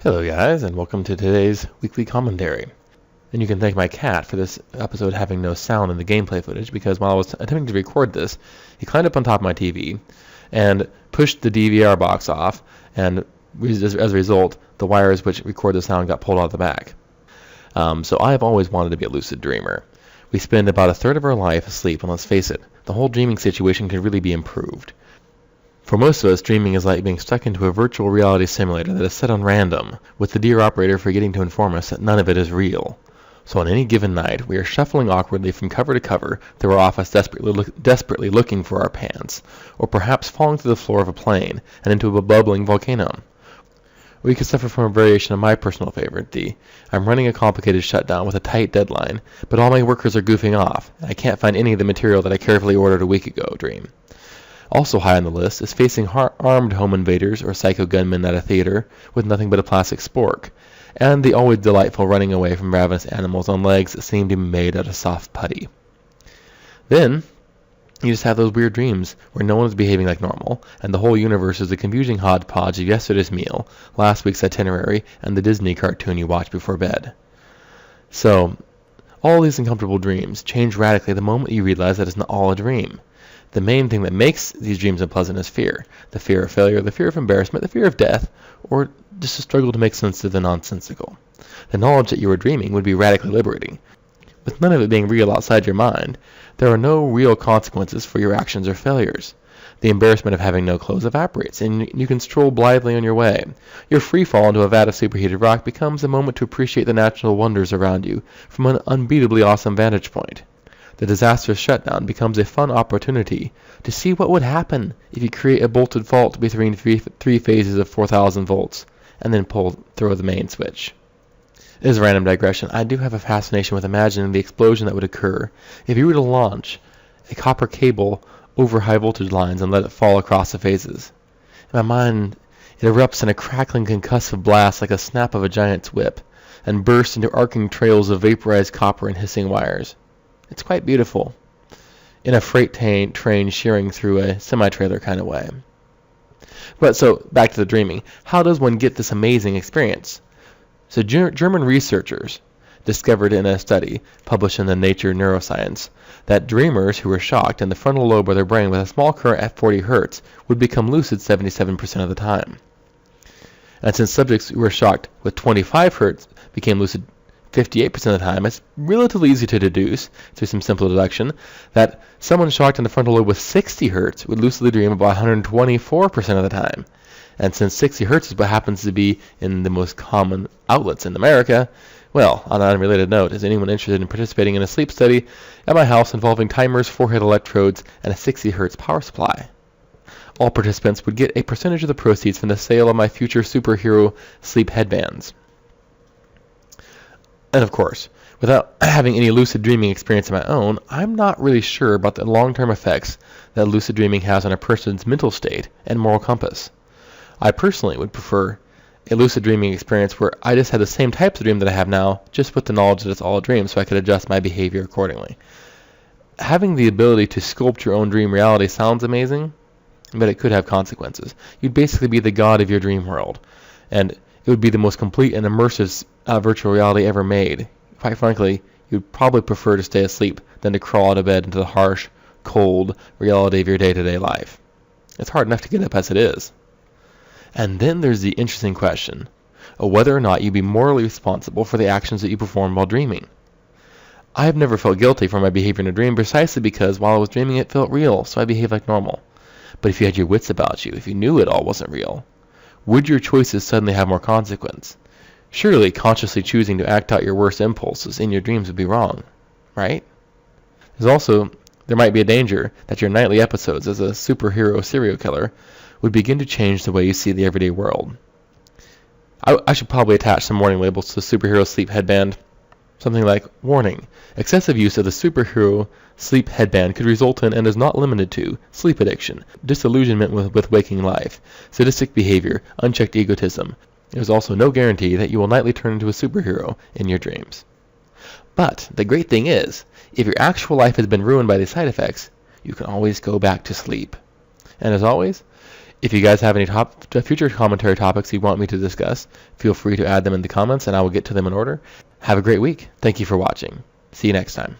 Hello guys, and welcome to today's weekly commentary. And you can thank my cat for this episode having no sound in the gameplay footage, because while I was attempting to record this, he climbed up on top of my TV and pushed the DVR box off, and as a result, the wires which record the sound got pulled out of the back. So I have always wanted to be a lucid dreamer. We spend about a third of our life asleep, and let's face it, the whole dreaming situation could really be improved. For most of us, dreaming is like being stuck into a virtual reality simulator that is set on random, with the dear operator forgetting to inform us that none of it is real. So on any given night, we are shuffling awkwardly from cover to cover through our office, desperately looking for our pants, or perhaps falling through the floor of a plane and into a bubbling volcano. We could suffer from a variation of my personal favorite, I'm running a complicated shutdown with a tight deadline, but all my workers are goofing off, and I can't find any of the material that I carefully ordered a week ago dream. Also high on the list is facing armed home invaders or psycho gunmen at a theater with nothing but a plastic spork, and the always delightful running away from ravenous animals on legs that seem to be made out of soft putty. Then, you just have those weird dreams where no one is behaving like normal, and the whole universe is a confusing hodgepodge of yesterday's meal, last week's itinerary, and the Disney cartoon you watched before bed. So, all these uncomfortable dreams change radically the moment you realize that it's not all a dream. The main thing that makes these dreams unpleasant is fear. The fear of failure, the fear of embarrassment, the fear of death, or just a struggle to make sense of the nonsensical. The knowledge that you are dreaming would be radically liberating. With none of it being real outside your mind, there are no real consequences for your actions or failures. The embarrassment of having no clothes evaporates, and you can stroll blithely on your way. Your free fall into a vat of superheated rock becomes a moment to appreciate the natural wonders around you from an unbeatably awesome vantage point. The disastrous shutdown becomes a fun opportunity to see what would happen if you create a bolted fault between three phases of 4,000 volts and then throw the main switch. It is a random digression. I do have a fascination with imagining the explosion that would occur if you were to launch a copper cable over high voltage lines and let it fall across the phases. In my mind, it erupts in a crackling concussive blast like a snap of a giant's whip and bursts into arcing trails of vaporized copper and hissing wires. It's quite beautiful, in a freight train shearing through a semi-trailer kind of way. But so, back to the dreaming. How does one get this amazing experience? So German researchers discovered in a study published in the Nature Neuroscience that dreamers who were shocked in the frontal lobe of their brain with a small current at 40 Hz would become lucid 77% of the time. And since subjects who were shocked with 25 Hz became lucid 58% of the time, it's relatively easy to deduce, through some simple deduction, that someone shocked in the frontal lobe with 60 Hz would lucidly dream about 124% of the time. And since 60 Hz is what happens to be in the most common outlets in America, well, on an unrelated note, is anyone interested in participating in a sleep study at my house involving timers, forehead electrodes, and a 60 Hz power supply? All participants would get a percentage of the proceeds from the sale of my future SuperHero sleep headbands. And of course, without having any lucid dreaming experience of my own, I'm not really sure about the long-term effects that lucid dreaming has on a person's mental state and moral compass. I personally would prefer a lucid dreaming experience where I just had the same types of dream that I have now, just with the knowledge that it's all a dream, so I could adjust my behavior accordingly. Having the ability to sculpt your own dream reality sounds amazing, but it could have consequences. You'd basically be the god of your dream world, and it would be the most complete and immersive virtual reality ever made. Quite frankly, you'd probably prefer to stay asleep than to crawl out of bed into the harsh, cold reality of your day-to-day life. It's hard enough to get up as it is. And then there's the interesting question of whether or not you'd be morally responsible for the actions that you perform while dreaming. I have never felt guilty for my behavior in a dream precisely because while I was dreaming it felt real, so I behaved like normal. But if you had your wits about you, if you knew it all wasn't real, would your choices suddenly have more consequence? Surely consciously choosing to act out your worst impulses in your dreams would be wrong, right? There might be a danger that your nightly episodes as a superhero serial killer would begin to change the way you see the everyday world. I should probably attach some warning labels to the superhero sleep headband. Something like, warning, excessive use of the superhero sleep headband could result in and is not limited to sleep addiction, disillusionment with waking life, sadistic behavior, unchecked egotism. There's also no guarantee that you will nightly turn into a superhero in your dreams. But the great thing is, if your actual life has been ruined by these side effects, you can always go back to sleep. And as always, If you guys have any future commentary topics you want me to discuss, feel free to add them in the comments and I will get to them in order. Have a great week. Thank you for watching. See you next time.